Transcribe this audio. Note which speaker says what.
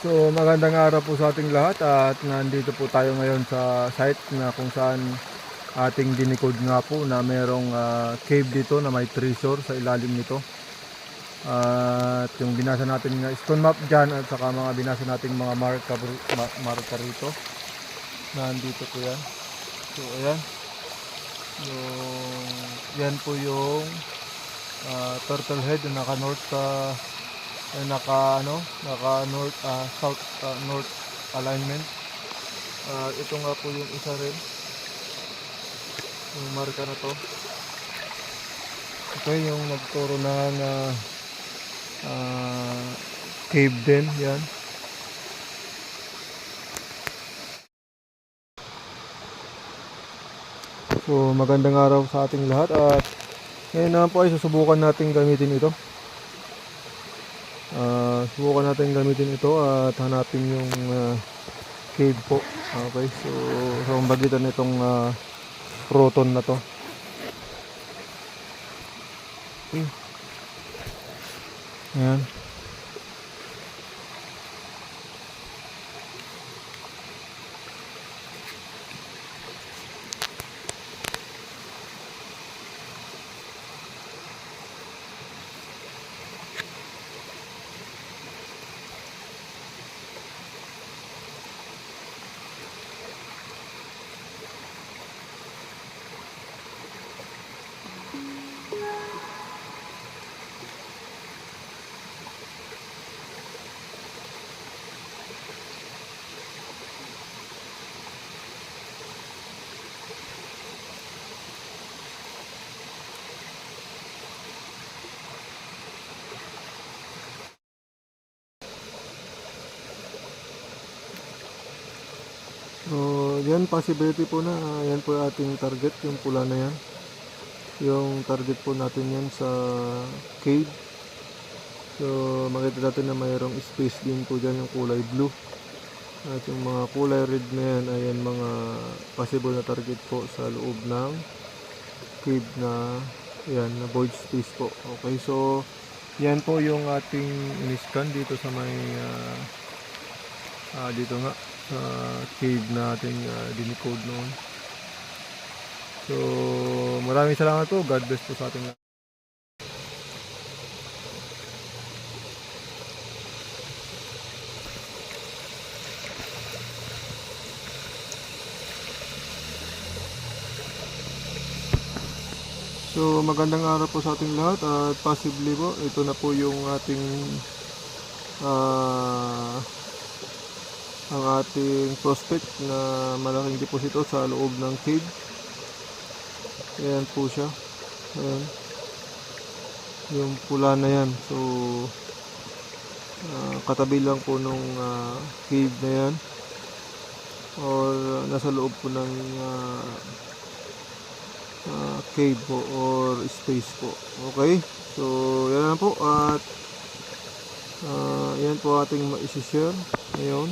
Speaker 1: So magandang araw po sa ating lahat at nandito po tayo ngayon sa site na kung saan ating dinikod nga po na merong cave dito na may treasure sa ilalim nito. At yung binasa natin nga stone map dyan at saka mga binasa nating mga marka rito. Nandito po yan. So ayan. Yan po yung turtle head na naka north naka north south north alignment. Ito nga po yung isa rin, yung marka na to. Ito yung nagturo ng cave din yan. So magandang araw sa ating lahat at ngayon naman po ay susubukan natin gamitin ito. Subukan natin gamitin ito at hanapin yung cave po. Okay, so sa pagitan nitong proton na to. Okay. Ayan. So, yan possibility po na yan po ating target, yung pula na yan. Yung target po natin yan sa cave. So, makita natin na mayroong space din po dyan yung kulay blue. At yung mga kulay red na yan, ayan mga possible na target po sa loob ng cave na yan, na void space po. Okay, so yan po yung ating in-scan dito sa may dito nga sa cave na ating dinicode noon. So maraming salamat po. God bless po sa ating lahat. So magandang araw po sa ating lahat at possibly po ito na po yung ating ang ating prospect na malaking deposito sa loob ng cave. Ayan po siya. Ayan. Yung pula na yan. So katabi lang po nung cave na yan or nasa loob po ng cave po or space po. Okay, so yan na po at yan po ating ma-share ngayon.